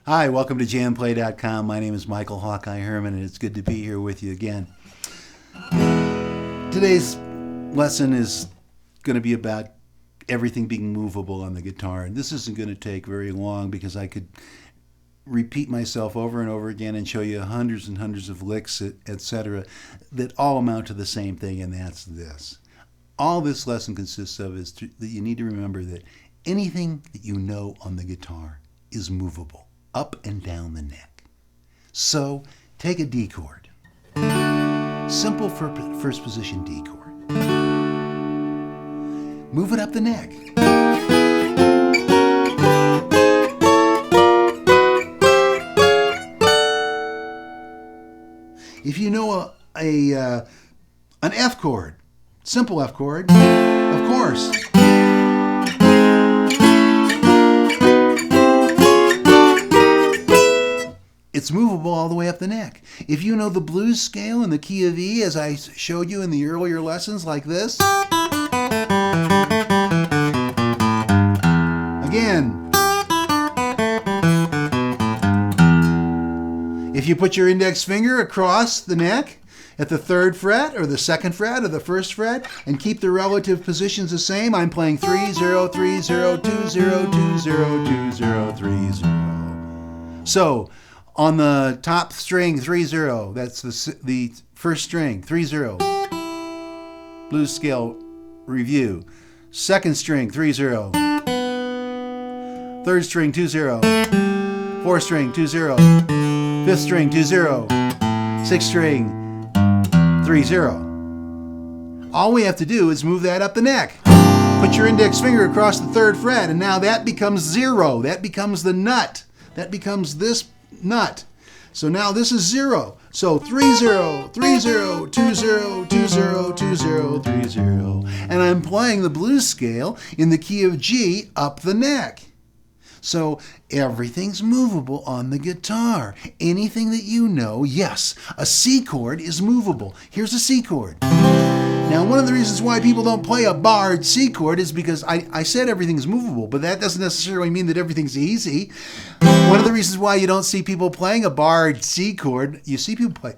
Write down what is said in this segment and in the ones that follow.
Hi, welcome to JamPlay.com. My name is Michael Hawkeye Herman, and it's good to be here with you again. Today's lesson is going to be about everything being movable on the guitar. And this isn't going to take very long because I could repeat myself over and over again and show you hundreds and hundreds of licks, etc., that all amount to the same thing, and that's this. All this lesson consists of is that you need to remember that anything that you know on the guitar is movable, up and down the neck. So take a D chord. Simple first position D chord. Move it up the neck. If you know an F chord, simple F chord, of course. It's movable all the way up the neck. If you know the blues scale in the key of E, as I showed you in the earlier lessons, like this. Again. If you put your index finger across the neck at the 3rd fret or the 2nd fret or the 1st fret and keep the relative positions the same, I'm playing 3 0 3 0 2 0 2 0 2 0 3 0. So on the top string 3 0, that's the first string 3 0. Blues scale review. 2nd string 3 0. 3rd string 2 0. 4th string 2 0. 5th string 2 0. 6th string 3 0. All we have to do is move that up the neck. Put your index finger across the 3rd fret, and now that becomes 0. That becomes the nut. That becomes this nut. So now this is 0. So 3 0, 3 0, 2 0, 2 0, 2 0, 3 0. And I'm playing the blues scale in the key of G up the neck. So everything's movable on the guitar. Anything that you know, yes, a C chord is movable. Here's a C chord. Now, one of the reasons why people don't play a barred C chord is because I said everything's movable, but that doesn't necessarily mean that everything's easy. One of the reasons why you don't see people playing a barred C chord, you see people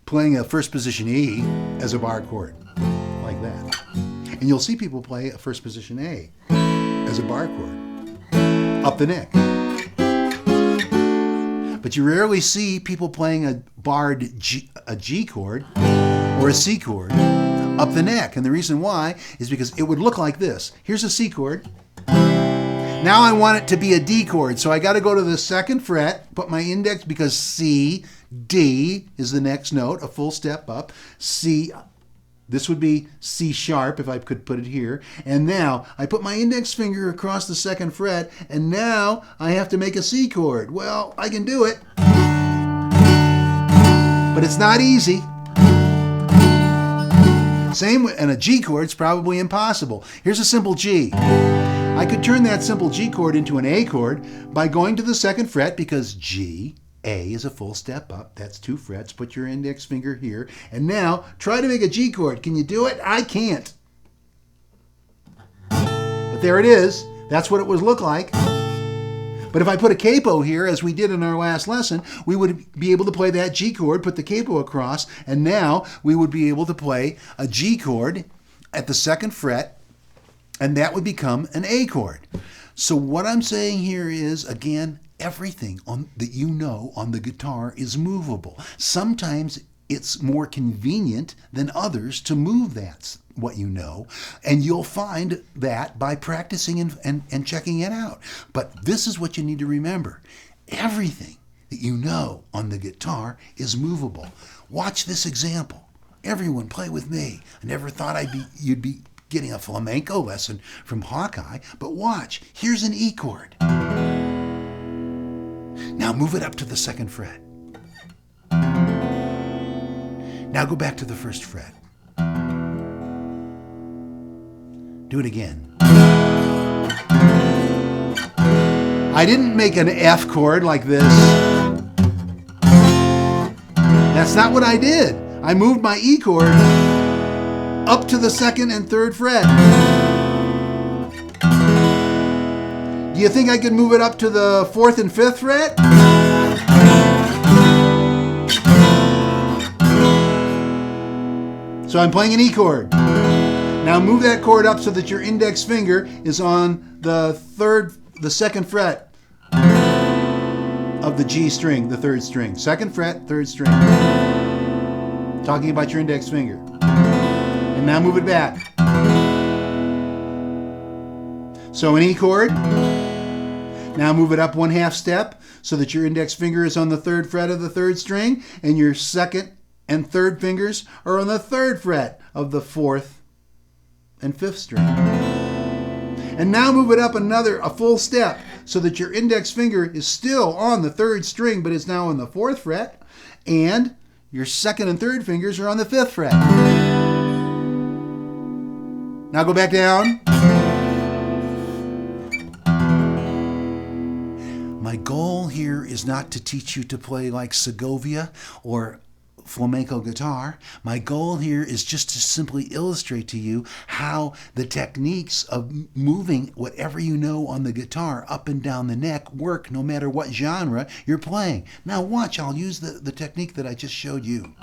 playing a first position E as a bar chord, like that. And you'll see people play a first position A as a bar chord, up the neck. But you rarely see people playing a barred a G chord or a C chord up the neck. And the reason why is because it would look like this. Here's a C chord. Now I want it to be a D chord. So I got to go to the 2nd fret, put my index, because C, D is the next note, a full step up. C, this would be C sharp if I could put it here. And now I put my index finger across the 2nd fret, and now I have to make a C chord. Well, I can do it, but it's not easy. Same, and a G chord's probably impossible. Here's a simple G. I could turn that simple G chord into an A chord by going to the 2nd fret, because G, A is a full step up. That's 2 frets. Put your index finger here. And now try to make a G chord. Can you do it? I can't. But there it is. That's what it would look like. But if I put a capo here, as we did in our last lesson, we would be able to play that G chord, put the capo across, and now we would be able to play a G chord at the 2nd fret, and that would become an A chord. So what I'm saying here is, again, everything that you know on the guitar is movable. Sometimes it's more convenient than others to move what you know, and you'll find that by practicing and checking it out. But this is what you need to remember. Everything that you know on the guitar is movable. Watch this example. Everyone play with me. I never thought you'd be getting a flamenco lesson from Hawkeye, but watch. Here's an E chord. Now move it up to the 2nd fret. Now go back to the 1st fret. Do it again. I didn't make an F chord like this. That's not what I did. I moved my E chord up to the 2nd and 3rd fret. Do you think I could move it up to the 4th and 5th fret? So I'm playing an E chord. Now move that chord up so that your index finger is on the 2nd fret of the G string, the 3rd string. 2nd fret, 3rd string. Talking about your index finger. And now move it back. So an E chord. Now move it up 1/2 step so that your index finger is on the 3rd fret of the 3rd string and your 2nd and 3rd fingers are on the 3rd fret of the 4th and 5th string. And now move it up a full step so that your index finger is still on the 3rd string but is now on the 4th fret and your 2nd and 3rd fingers are on the 5th fret. Now go back down. My goal here is not to teach you to play like Segovia or flamenco guitar. My goal here is just to simply illustrate to you how the techniques of moving whatever you know on the guitar up and down the neck work no matter what genre you're playing. Now watch, I'll use the technique that I just showed you.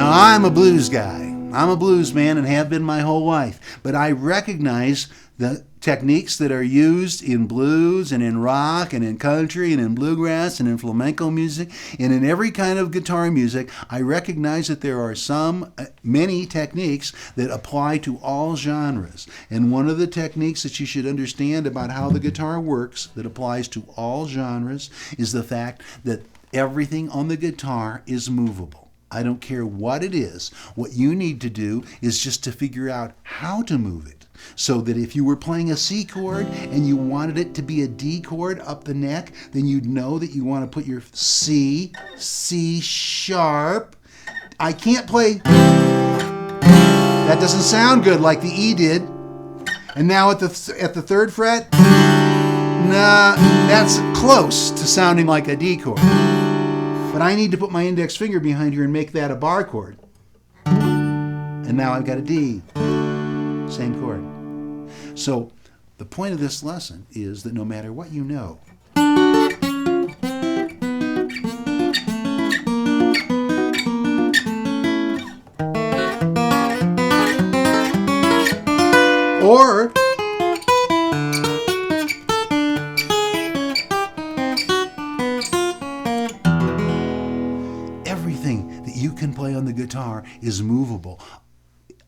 I'm a blues guy. I'm a blues man and have been my whole life. But I recognize the techniques that are used in blues and in rock and in country and in bluegrass and in flamenco music and in every kind of guitar music. I recognize that there are many techniques that apply to all genres. And one of the techniques that you should understand about how the guitar works that applies to all genres is the fact that everything on the guitar is movable. I don't care what it is. What you need to do is just to figure out how to move it. So that if you were playing a C chord and you wanted it to be a D chord up the neck, then you'd know that you want to put your C sharp. I can't play. That doesn't sound good like the E did. And now at the 3rd fret, nah, that's close to sounding like a D chord. But I need to put my index finger behind here and make that a bar chord. And now I've got a D. Same chord. So the point of this lesson is that no matter what you know, or everything that you can play on the guitar is movable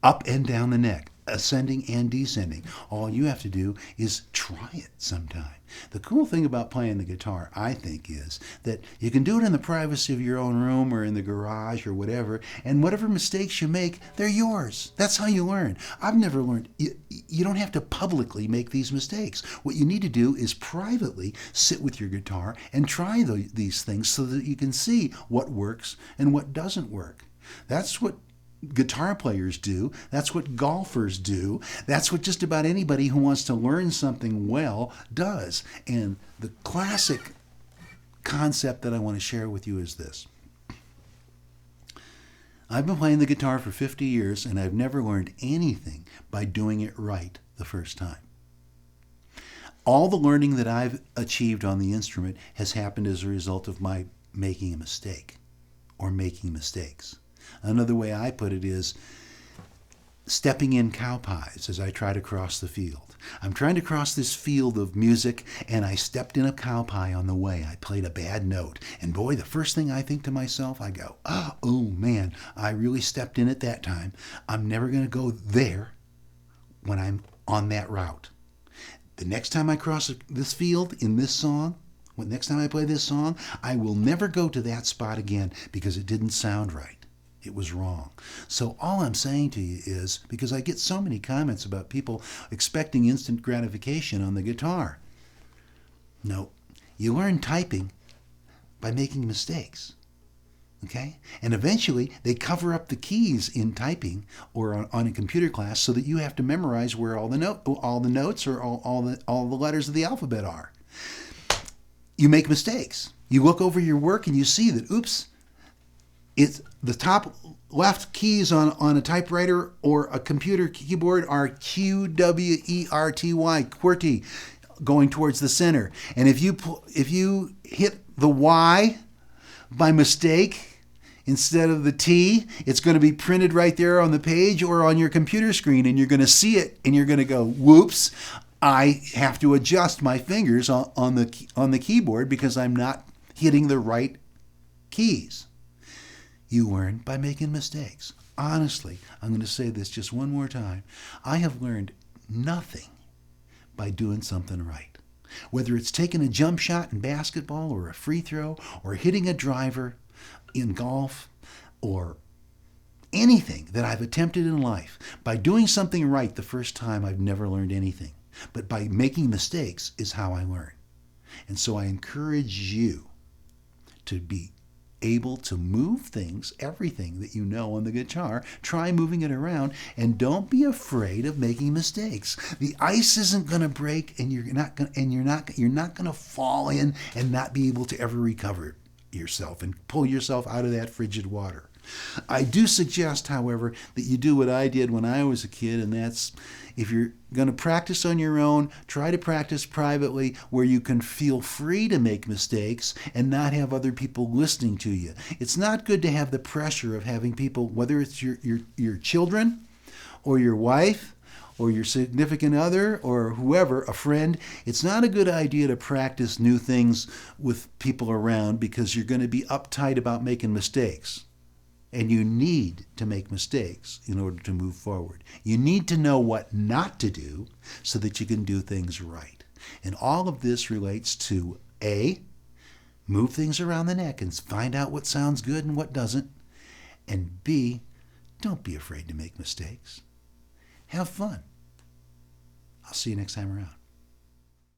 up and down the neck, ascending and descending. All you have to do is try it sometime. The cool thing about playing the guitar, I think, is that you can do it in the privacy of your own room or in the garage or whatever, and whatever mistakes you make, they're yours. That's how you learn. I've never learned. You don't have to publicly make these mistakes. What you need to do is privately sit with your guitar and try these things so that you can see what works and what doesn't work. That's what guitar players do. That's what golfers do. That's what just about anybody who wants to learn something well does. And the classic concept that I want to share with you is this. I've been playing the guitar for 50 years and I've never learned anything by doing it right the first time. All the learning that I've achieved on the instrument has happened as a result of my making a mistake or making mistakes. Another way I put it is stepping in cow pies as I try to cross the field. I'm trying to cross this field of music, and I stepped in a cow pie on the way. I played a bad note. And boy, the first thing I think to myself, I go, oh man, I really stepped in it that time. I'm never going to go there when I'm on that route. The next time I cross this field in this song, next time I play this song, I will never go to that spot again because it didn't sound right. It was wrong. So all I'm saying to you is, because I get so many comments about people expecting instant gratification on the guitar. No, you learn typing by making mistakes. Okay? And eventually they cover up the keys in typing or on a computer class so that you have to memorize where all the notes or all the letters of the alphabet are. You make mistakes. You look over your work and you see that, oops, it's the top left keys on a typewriter or a computer keyboard are Q, W, E, R, T, Y, QWERTY, going towards the center. And if you hit the Y by mistake instead of the T, it's going to be printed right there on the page or on your computer screen, and you're going to see it and you're going to go, whoops, I have to adjust my fingers on the keyboard because I'm not hitting the right keys. You learn by making mistakes. Honestly, I'm going to say this just one more time. I have learned nothing by doing something right. Whether it's taking a jump shot in basketball or a free throw or hitting a driver in golf or anything that I've attempted in life, by doing something right the first time, I've never learned anything. But by making mistakes is how I learn. And so I encourage you to be able to move things, everything that you know on the guitar. Try moving it around, and don't be afraid of making mistakes. The ice isn't going to break, and you're not going to fall in and not be able to ever recover yourself and pull yourself out of that frigid water. I do suggest, however, that you do what I did when I was a kid, and that's, if you're going to practice on your own, try to practice privately where you can feel free to make mistakes and not have other people listening to you. It's not good to have the pressure of having people, whether it's your children or your wife or your significant other or whoever, a friend. It's not a good idea to practice new things with people around because you're going to be uptight about making mistakes. And you need to make mistakes in order to move forward. You need to know what not to do so that you can do things right. And all of this relates to A, move things around the neck and find out what sounds good and what doesn't. And B, don't be afraid to make mistakes. Have fun. I'll see you next time around.